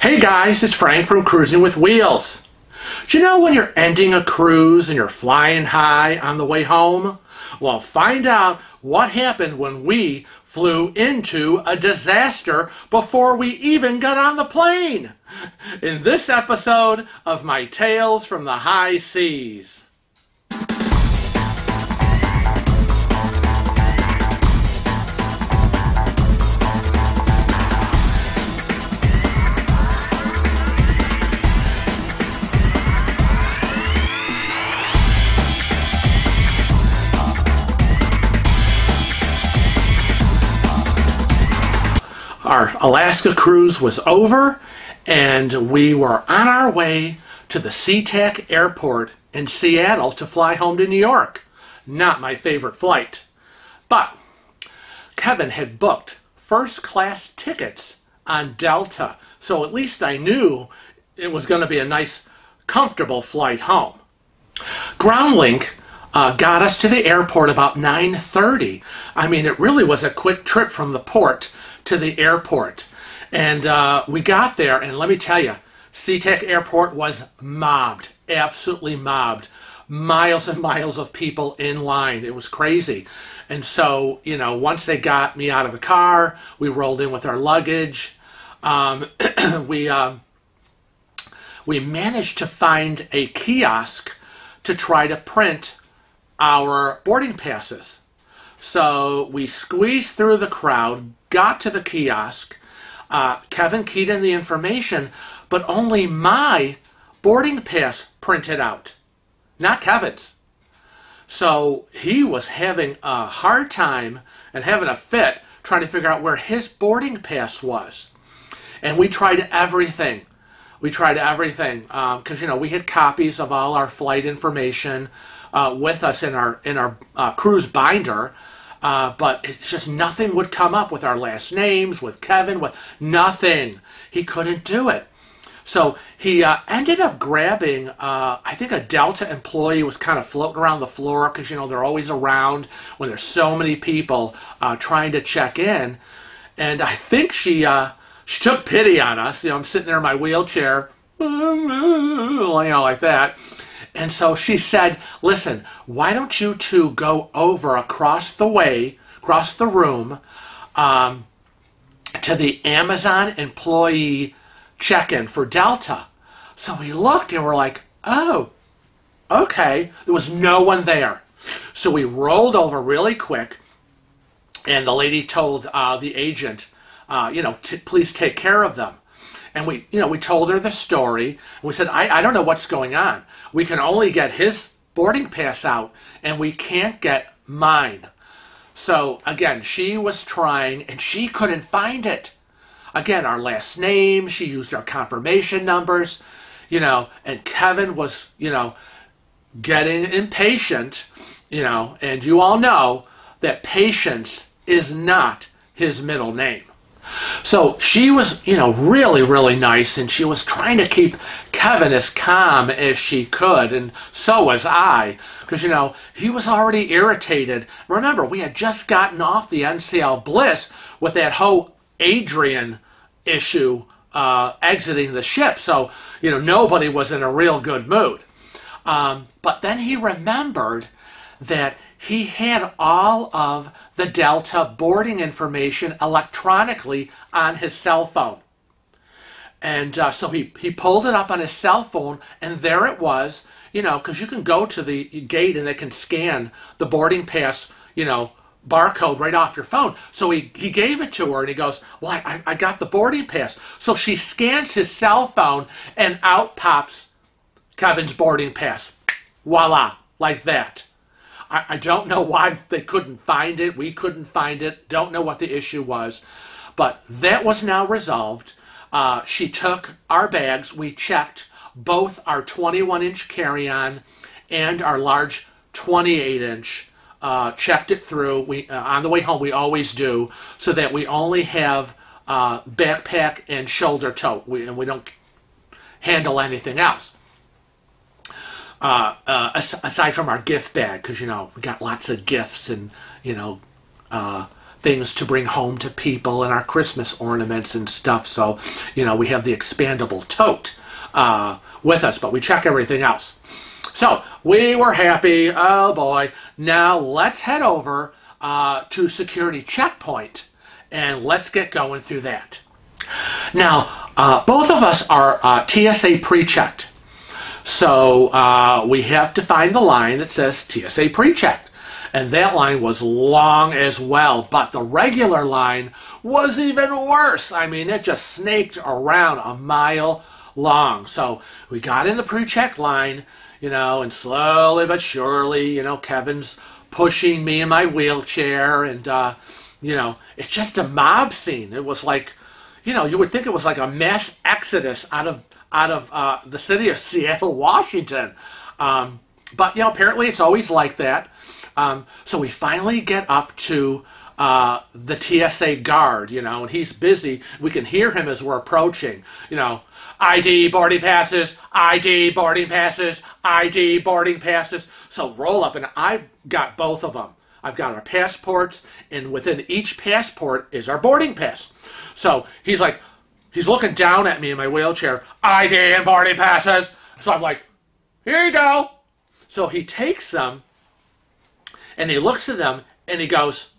Hey guys, it's Frank from Cruising with Wheels. Do you know when you're ending a cruise and you're flying high on the way home? Well, find out what happened when we flew into a disaster before we even got on the plane. In this episode of my Tales from the High Seas. Our Alaska cruise was over, and we were on our way to the Sea-Tac airport in Seattle to fly home to New York. Not my favorite flight. But Kevin had booked first-class tickets on Delta, so at least I knew it was going to be a nice, comfortable flight home. GroundLink got us to the airport about 9:30. I mean, it really was a quick trip from the port to the airport. And we got there, and let me tell you, Sea-Tac airport was mobbed, absolutely mobbed. Miles and miles of people in line. It was crazy. And so, you know, once they got me out of the car, we rolled in with our luggage. We managed to find a kiosk to try to print our boarding passes. So we squeezed through the crowd, got to the kiosk. Kevin keyed in the information, but only my boarding pass printed out, not Kevin's. So he was having a hard time and having a fit trying to figure out where his boarding pass was. And we tried everything. We tried everything because, you know, we had copies of all our flight information with us in our cruise binder. But it's just nothing would come up with our last names, with Kevin, with nothing. He couldn't do it. So he ended up grabbing, I think a Delta employee was kind of floating around the floor because, you know, they're always around when there's so many people trying to check in. And I think she took pity on us. You know, I'm sitting there in my wheelchair, you know, like that. And so she said, listen, why don't you two go over across the room, to the Amazon employee check-in for Delta. So we looked and we're like, oh, okay. There was no one there. So we rolled over really quick, and the lady told the agent, you know, please take care of them. And we told her the story. We said, I don't know what's going on. We can only get his boarding pass out, and we can't get mine. So, again, she was trying, and she couldn't find it. Again, our last name, she used our confirmation numbers, you know, and Kevin was, you know, getting impatient, you know, and you all know that patience is not his middle name. So she was, you know, really, really nice, and she was trying to keep Kevin as calm as she could, and so was I, because, you know, he was already irritated. Remember, we had just gotten off the NCL Bliss with that whole Adrian issue exiting the ship, so, you know, nobody was in a real good mood. But then he remembered that he had all of the Delta boarding information electronically on his cell phone. And so he pulled it up on his cell phone, and there it was, you know, because you can go to the gate and they can scan the boarding pass, you know, barcode right off your phone. So he gave it to her, and he goes, well, I got the boarding pass. So she scans his cell phone, and out pops Kevin's boarding pass. Voila, like that. I don't know why they couldn't find it. We couldn't find it. Don't know what the issue was. But that was now resolved. She took our bags. We checked both our 21-inch carry-on and our large 28-inch. Checked it through. On the way home, we always do, so that we only have backpack and shoulder tote. And we don't handle anything else. Aside from our gift bag, because, you know, we got lots of gifts and, you know, things to bring home to people and our Christmas ornaments and stuff. So, you know, we have the expandable tote with us, but we check everything else. So we were happy. Oh boy. Now let's head over to security checkpoint and let's get going through that. Now, both of us are TSA pre-checked. So we have to find the line that says TSA pre-checked. And that line was long as well, but the regular line was even worse. I mean, it just snaked around a mile long. So we got in the pre-check line, you know, and slowly but surely, you know, Kevin's pushing me in my wheelchair, and, you know, it's just a mob scene. It was like, you know, you would think it was like a mass exodus out of the city of Seattle, Washington. But, you know, apparently it's always like that. So we finally get up to the TSA guard, you know, and he's busy. We can hear him as we're approaching, you know, ID boarding passes, ID boarding passes, ID boarding passes. So roll up, and I've got both of them. I've got our passports, and within each passport is our boarding pass. So he's like, he's looking down at me in my wheelchair, ID and boarding passes. So I'm like, here you go. So he takes them, and he looks at them, and he goes,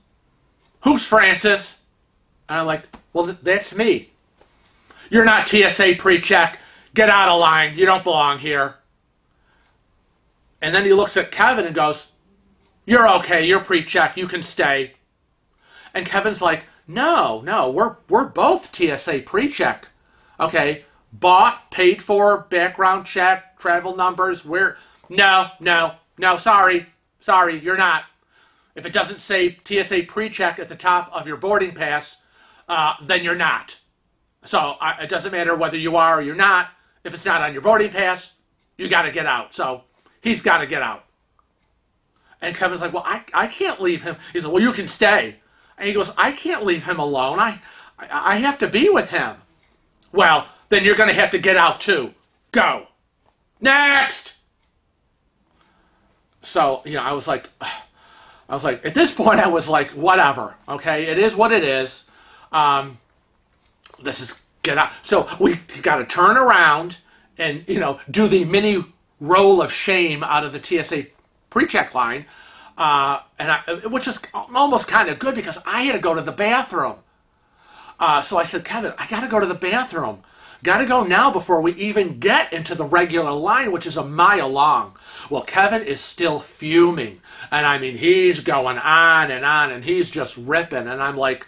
who's Francis? And I'm like, well, that's me. You're not TSA pre-check. Get out of line. You don't belong here. And then he looks at Kevin and goes, you're okay. You're pre-check. You can stay. And Kevin's like, no, we're both TSA pre-check. Okay, bought, paid for, background check, travel numbers. No, sorry, you're not. If it doesn't say TSA pre-check at the top of your boarding pass, then you're not. So it doesn't matter whether you are or you're not. If it's not on your boarding pass, you got to get out. So he's got to get out. And Kevin's like, well, I can't leave him. He's like, well, you can stay. And he goes, I can't leave him alone. I have to be with him. Well, then you're going to have to get out too. Go. Next. So, you know, I was like, at this point, I was like, whatever. Okay, it is what it is. This is get out. So we got to turn around and, you know, do the roll of shame out of the TSA pre-check line, which is almost kind of good because I had to go to the bathroom. So I said, Kevin, I got to go to the bathroom. Got to go now before we even get into the regular line, which is a mile long. Well, Kevin is still fuming. And I mean, he's going on, and he's just ripping. And I'm like,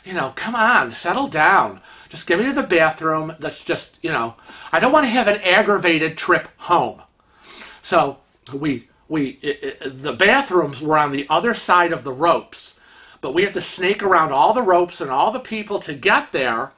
you know, come on, settle down. Just get me to the bathroom. That's just, you know, I don't want to have an aggravated trip home. So the bathrooms were on the other side of the ropes, but we have to snake around all the ropes and all the people to get there.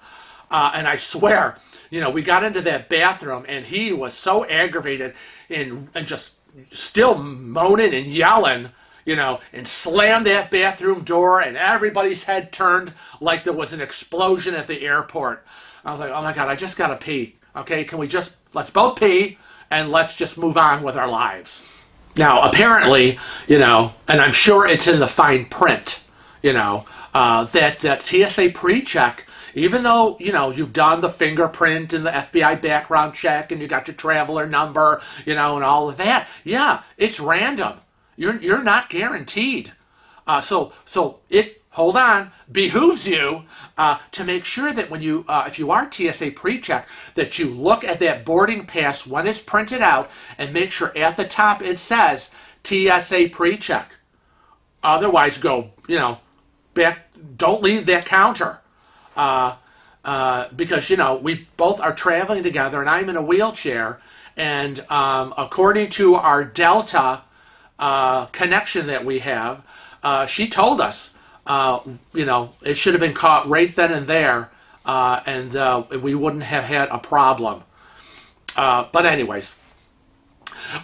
And I swear, you know, we got into that bathroom, and he was so aggravated and just still moaning and yelling, you know, and slammed that bathroom door, and everybody's head turned like there was an explosion at the airport. I was like, oh my God, I just got to pee. Okay, let's both pee, and let's just move on with our lives. Now, apparently, you know, and I'm sure it's in the fine print, you know, that TSA pre-check, even though, you know, you've done the fingerprint and the FBI background check, and you got your traveler number, you know, and all of that, yeah, it's random. You're not guaranteed. So it, hold on, behooves you to make sure that when you, if you are TSA pre-check, that you look at that boarding pass when it's printed out and make sure at the top it says TSA pre-check. Otherwise, go, you know, back. Don't leave that counter. Because, you know, we both are traveling together, and I'm in a wheelchair, and according to our Delta connection that we have, she told us, you know, it should have been caught right then and there, and we wouldn't have had a problem. But anyways,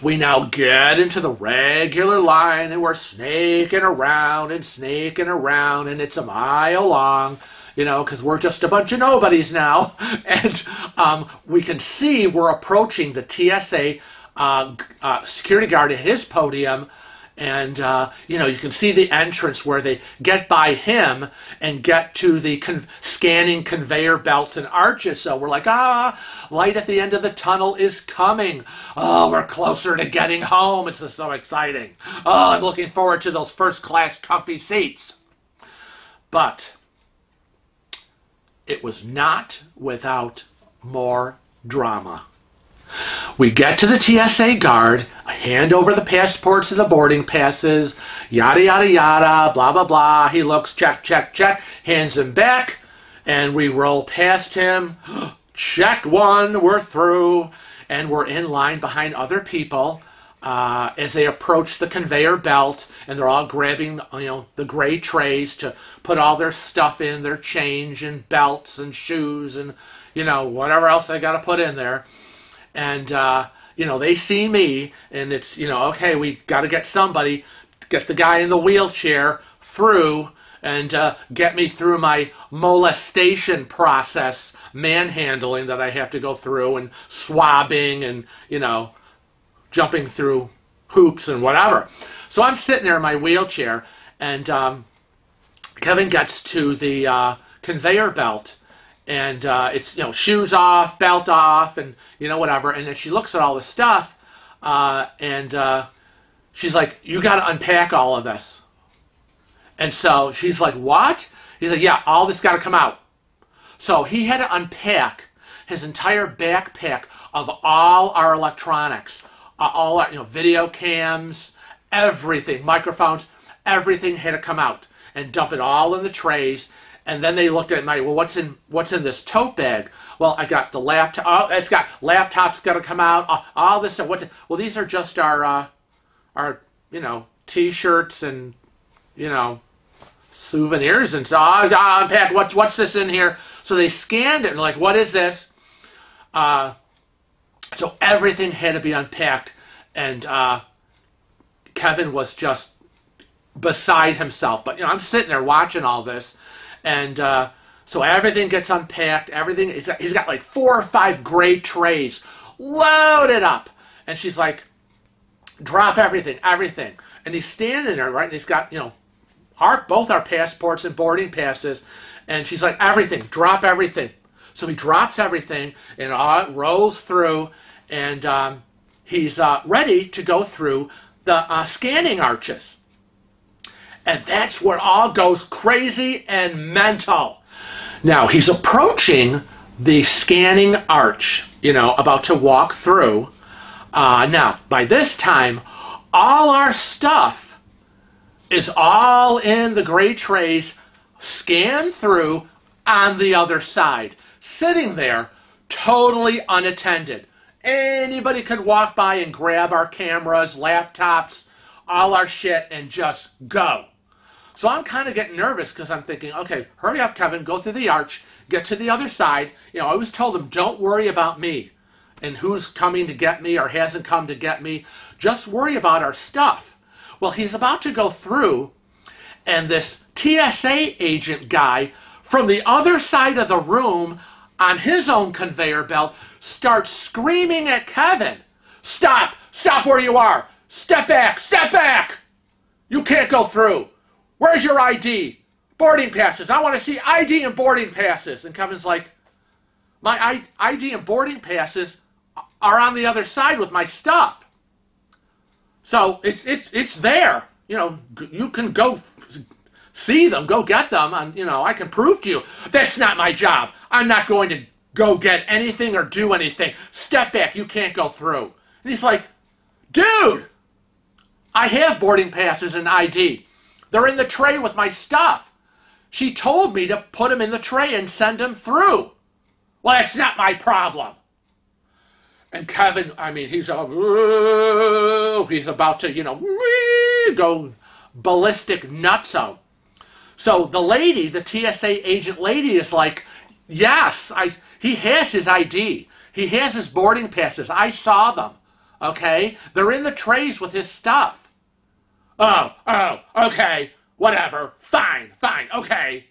we now get into the regular line, and we're snaking around, and it's a mile long, you know, because we're just a bunch of nobodies now. And we can see we're approaching the TSA security guard at his podium, And, you know, you can see the entrance where they get by him and get to the scanning conveyor belts and arches. So we're like, light at the end of the tunnel is coming. Oh, we're closer to getting home. It's just so exciting. Oh, I'm looking forward to those first class comfy seats. But it was not without more drama. We get to the TSA guard, hand over the passports and the boarding passes, yada, yada, yada, blah, blah, blah. He looks, check, check, check, hands them back, and we roll past him. Check one, we're through, and we're in line behind other people as they approach the conveyor belt, and they're all grabbing, you know, the gray trays to put all their stuff in, their change and belts and shoes and, you know, whatever else they got to put in there. And, you know, they see me, and it's, you know, okay, we got to get somebody, get the guy in the wheelchair through, and get me through my molestation process, manhandling that I have to go through, and swabbing, and, you know, jumping through hoops and whatever. So I'm sitting there in my wheelchair, and Kevin gets to the conveyor belt. And it's, you know, shoes off, belt off, and, you know, whatever. And then she looks at all this stuff, and she's like, you got to unpack all of this. And so she's like, what? He's like, yeah, all this got to come out. So he had to unpack his entire backpack of all our electronics, all our, you know, video cams, everything, microphones, everything had to come out and dump it all in the trays. And then they looked at my, well, what's in this tote bag? Well, I got the laptop. Oh, it's got laptops got to come out. All this stuff. Well, these are just our you know, T-shirts and, you know, souvenirs and so. I unpack. What's this in here? So they scanned it and like, what is this? So everything had to be unpacked, and Kevin was just beside himself. But you know, I'm sitting there watching all this. And so everything gets unpacked. Everything, he's got like 4 or 5 gray trays loaded up. And she's like, drop everything, everything. And he's standing there, right? And he's got, you know, both our passports and boarding passes. And she's like, everything, drop everything. So he drops everything, and it rolls through. And he's ready to go through the scanning arches. And that's where it all goes crazy and mental. Now, he's approaching the scanning arch, you know, about to walk through. Now, by this time, all our stuff is all in the gray trays, scanned through on the other side, sitting there totally unattended. Anybody could walk by and grab our cameras, laptops, all our shit, and just go. So I'm kind of getting nervous because I'm thinking, okay, hurry up, Kevin, go through the arch, get to the other side. You know, I always told him, don't worry about me and who's coming to get me or hasn't come to get me. Just worry about our stuff. Well, he's about to go through, and this TSA agent guy from the other side of the room on his own conveyor belt starts screaming at Kevin, stop, stop where you are, step back, you can't go through. Where's your ID? Boarding passes. I want to see ID and boarding passes. And Kevin's like, my ID and boarding passes are on the other side with my stuff. So it's there. You know, you can go see them, go get them, and, you know, I can prove to you. That's not my job. I'm not going to go get anything or do anything. Step back. You can't go through. And he's like, dude, I have boarding passes and ID. They're in the tray with my stuff. She told me to put them in the tray and send them through. Well, that's not my problem. And Kevin, I mean, he's about to, you know, go ballistic nutso. So the lady, the TSA agent lady is like, yes, he has his ID. He has his boarding passes. I saw them, okay? They're in the trays with his stuff. Oh, okay, whatever, fine, okay,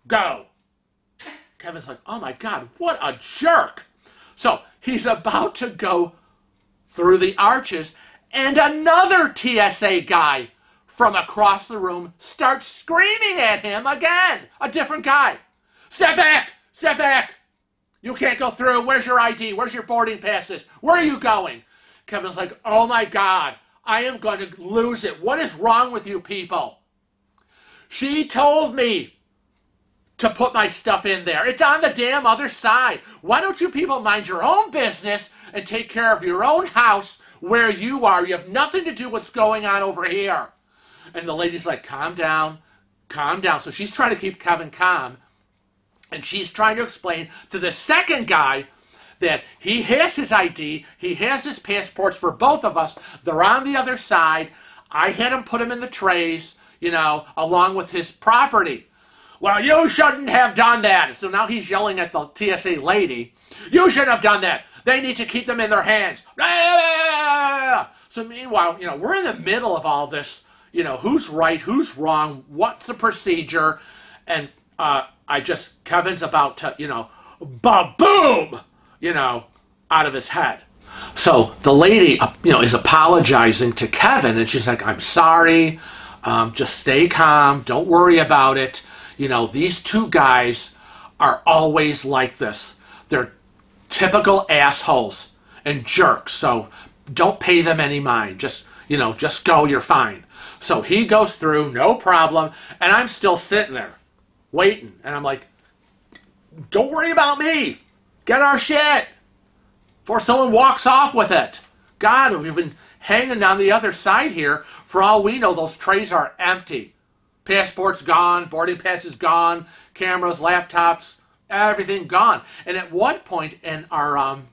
go. Kevin's like, oh my God, what a jerk. So he's about to go through the arches, And another TSA guy from across the room starts screaming at him again. A different guy. Step back! Step back! You can't go through. Where's your ID? Where's your boarding passes? Where are you going? Kevin's like, oh my God, I am going to lose it. What is wrong with you people? She told me to put my stuff in there. It's on the damn other side. Why don't you people mind your own business and take care of your own house where you are? You have nothing to do with what's going on over here. And the lady's like, calm down, calm down. So she's trying to keep Kevin calm. And she's trying to explain to the second guy that he has his ID, he has his passports for both of us. They're on the other side. I had him put them in the trays, you know, along with his property. Well, you shouldn't have done that. So now he's yelling at the TSA lady. You shouldn't have done that. They need to keep them in their hands. So meanwhile, you know, we're in the middle of all this, you know, who's right, who's wrong, what's the procedure, and Kevin's about to, you know, ba-boom, you know, out of his head. So the lady, you know, is apologizing to Kevin, and she's like, I'm sorry, just stay calm, don't worry about it. You know, these two guys are always like this. They're typical assholes and jerks, so don't pay them any mind. Just, you know, just go, you're fine. So he goes through, no problem, and I'm still sitting there waiting, and I'm like, don't worry about me. Get our shit before someone walks off with it. God, we've been hanging on the other side here. For all we know, those trays are empty. Passports gone, boarding passes gone, cameras, laptops, everything gone. And at one point in our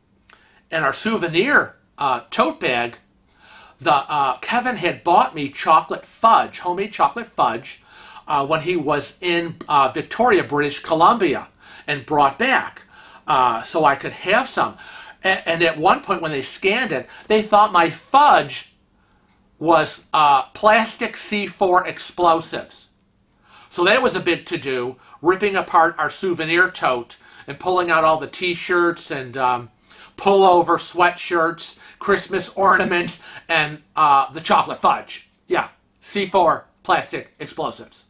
souvenir tote bag, Kevin had bought me chocolate fudge, homemade chocolate fudge, when he was in Victoria, British Columbia, and brought back so I could have some. And at one point when they scanned it, they thought my fudge was plastic C4 explosives. So that was a big to-do, ripping apart our souvenir tote and pulling out all the t-shirts and pullover sweatshirts, Christmas ornaments, and the chocolate fudge. Yeah, C4 plastic explosives.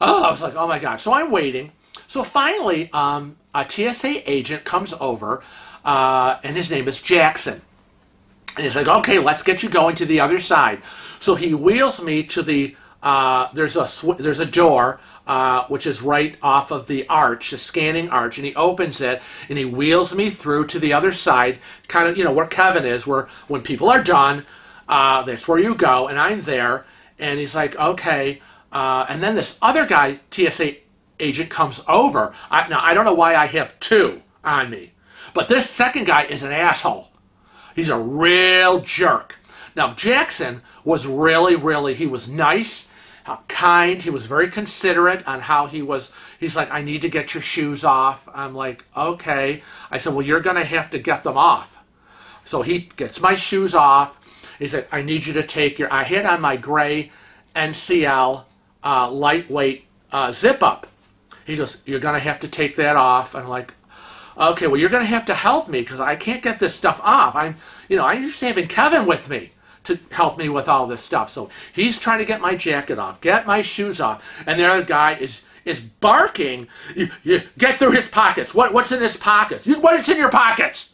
Oh, I was like, oh my God. So I'm waiting. So finally, a TSA agent comes over, and his name is Jackson. And he's like, okay, let's get you going to the other side. So he wheels me to the, there's a door, which is right off of the arch, the scanning arch, and he opens it, and he wheels me through to the other side, kind of, you know, where Kevin is, where when people are done, that's where you go, and I'm there, and he's like, okay, and then this other guy, TSA agent, comes over. Now, I don't know why I have two on me, but this second guy is an asshole. He's a real jerk. Now, Jackson was really, he was nice, kind. He was very considerate on how he was. He's like, I need to get your shoes off. I'm like, okay. I said, well, you're going to have to get them off. So he gets my shoes off. He said, I need you to take your, I had on my gray NCL lightweight zip-up. He goes, you're going to have to take that off. And I'm like, okay, well, you're going to have to help me because I can't get this stuff off. I'm usually having Kevin with me to help me with all this stuff. So he's trying to get my jacket off, get my shoes off, and the other guy is barking, you get through his pockets. What's in his pockets? What's in your pockets?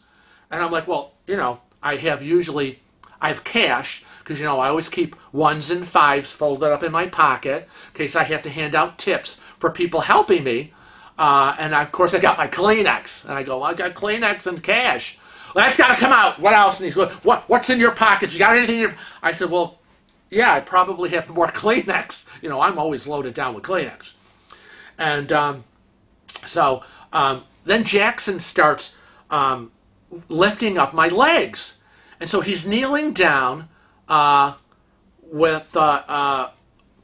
And I'm like, well, you know, I have cash, because, you know, I always keep 1s and 5s folded up in my pocket in case I have to hand out tips for people helping me. And of course I got my Kleenex, and I go, well, I got Kleenex and cash. Well, that's got to come out. What else? And he's going, what's in your pockets? You got anything in your... I said, well, yeah, I probably have more Kleenex. You know, I'm always loaded down with Kleenex. And then Jackson starts lifting up my legs. And so he's kneeling down with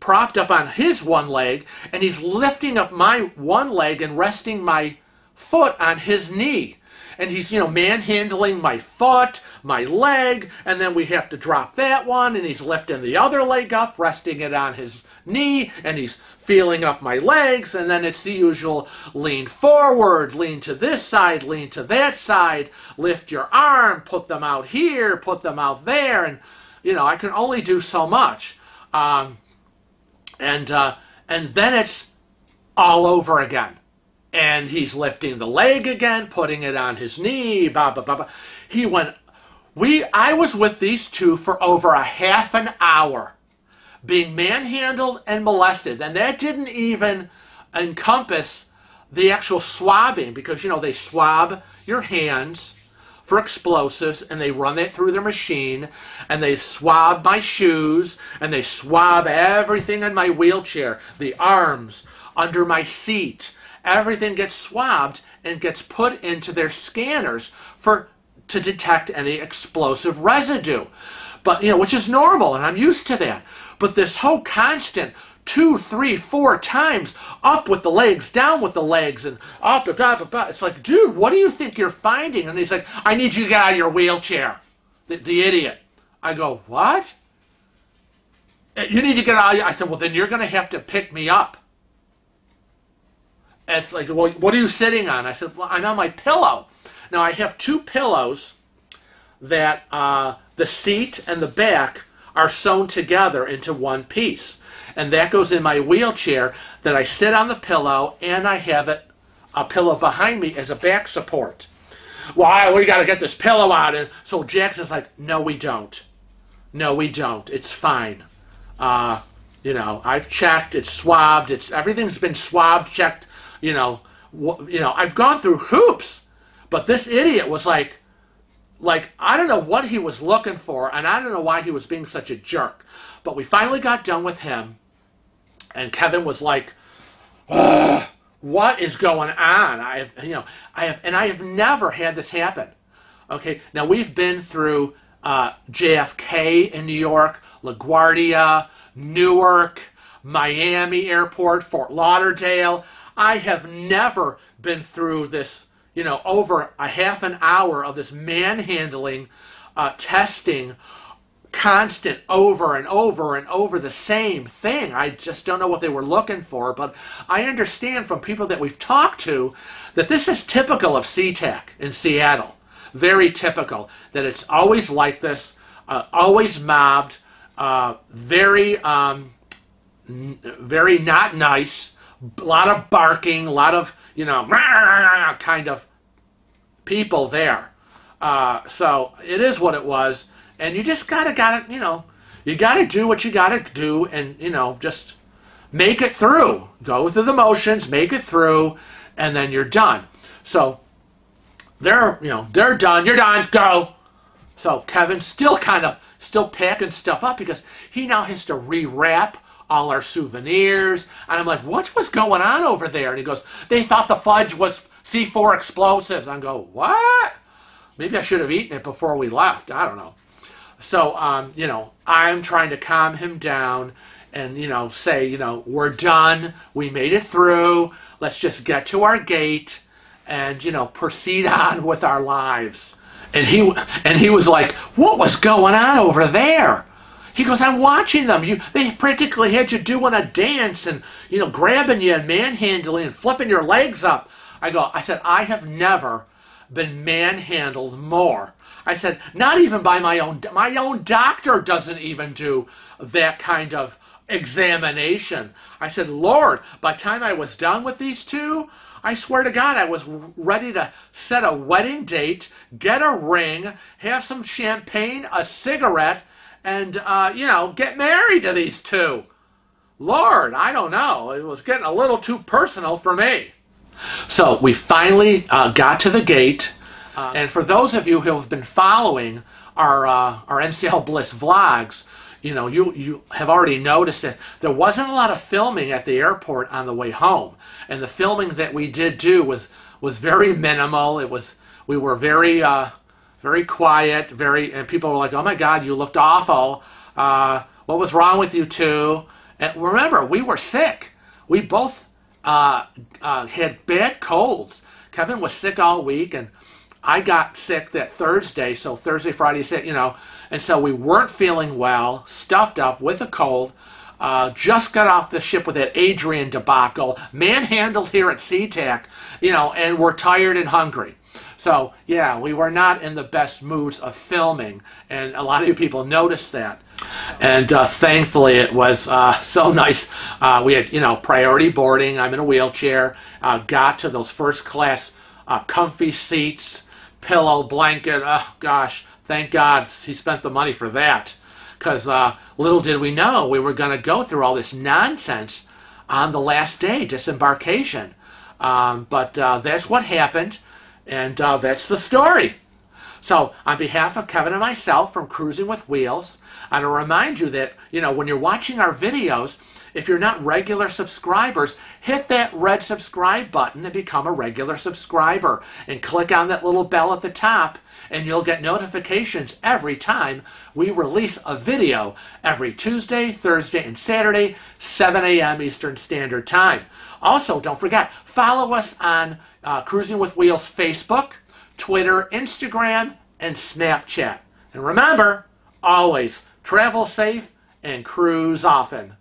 propped up on his one leg, and he's lifting up my one leg and resting my foot on his knee. And he's, you know, manhandling my foot, my leg, and then we have to drop that one, and he's lifting the other leg up, resting it on his knee, and he's feeling up my legs, and then it's the usual lean forward, lean to this side, lean to that side, lift your arm, put them out here, put them out there, and I can only do so much. And then it's all over again. And he's lifting the leg again, putting it on his knee, blah, blah, blah, blah. I was with these two for over a half an hour, being manhandled and molested. And that didn't even encompass the actual swabbing, because, they swab your hands for explosives, and they run that through their machine, and they swab my shoes, and they swab everything in my wheelchair, the arms, under my seat. Everything gets swabbed and gets put into their scanners to detect any explosive residue. But, which is normal, and I'm used to that. But this whole constant 2, 3, 4 times up with the legs, down with the legs, and up, blah, blah, blah. It's like, dude, what do you think you're finding? And he's like, I need you to get out of your wheelchair. The idiot. I go, what? You need to get out. I said, well, then you're going to have to pick me up. And it's like, well, what are you sitting on? I said, well, I'm on my pillow. Now, I have 2 pillows that the seat and the back are sewn together into one piece. And that goes in my wheelchair, that I sit on the pillow, and I have a pillow behind me as a back support. Well, we got to get this pillow out. And so Jackson's like, no, we don't. No, we don't. It's fine. I've checked. It's swabbed. Everything's been swabbed, checked. I've gone through hoops. But this idiot was like, I don't know what he was looking for, and I don't know why he was being such a jerk. But we finally got done with him, and Kevin was like, what is going on? I have never had this happen. Okay, now we've been through JFK in New York, LaGuardia, Newark, Miami Airport, Fort Lauderdale. I have never been through this, over a half an hour of this manhandling, testing, constant, over and over and over the same thing. I just don't know what they were looking for, but I understand from people that we've talked to that this is typical of Sea-Tac in Seattle. Very typical, that it's always like this, always mobbed, very not nice, a lot of barking, a lot of, kind of people there. So it is what it was. And you just gotta, you gotta do what you gotta do, and, just make it through. Go through the motions, make it through, and then you're done. So they're done, you're done, go. So Kevin's still packing stuff up, because he now has to rewrap all our souvenirs. And I'm like, what was going on over there? And he goes, they thought the fudge was C4 explosives. I go, what? Maybe I should have eaten it before we left. I don't know. So, I'm trying to calm him down and, say, we're done. We made it through. Let's just get to our gate and, proceed on with our lives. And he was like, what was going on over there? He goes, I'm watching them. They practically had you doing a dance and, grabbing you and manhandling and flipping your legs up. I said, I have never been manhandled more. I said, not even by my own doctor doesn't even do that kind of examination. I said, Lord, by the time I was done with these two, I swear to God, I was ready to set a wedding date, get a ring, have some champagne, a cigarette, and, get married to these two. Lord, I don't know. It was getting a little too personal for me. So we finally got to the gate. And for those of you who have been following our NCL Bliss vlogs, you have already noticed that there wasn't a lot of filming at the airport on the way home. And the filming that we did do was very minimal. We were very very quiet, and people were like, oh my God, you looked awful. What was wrong with you two? And remember, we were sick. We both had bad colds. Kevin was sick all week, and I got sick that Thursday, so Thursday, Friday, and so we weren't feeling well, stuffed up with a cold, just got off the ship with that Adrian debacle, manhandled here at Sea-Tac, and we're tired and hungry. So, yeah, we were not in the best moods of filming, and a lot of you people noticed that. And thankfully, it was so nice. We had, priority boarding. I'm in a wheelchair. Got to those first class comfy seats, pillow, blanket. Oh, gosh, thank God he spent the money for that. Because little did we know we were going to go through all this nonsense on the last day, disembarkation. But that's what happened. And that's the story. So on behalf of Kevin and myself from Cruising with Wheels, I want to remind you that, when you're watching our videos, if you're not regular subscribers, hit that red subscribe button and become a regular subscriber. And click on that little bell at the top, and you'll get notifications every time we release a video every Tuesday, Thursday, and Saturday, 7 a.m. Eastern Standard Time. Also, don't forget, follow us on Cruising with Wheels Facebook, Twitter, Instagram, and Snapchat. And remember, always travel safe and cruise often.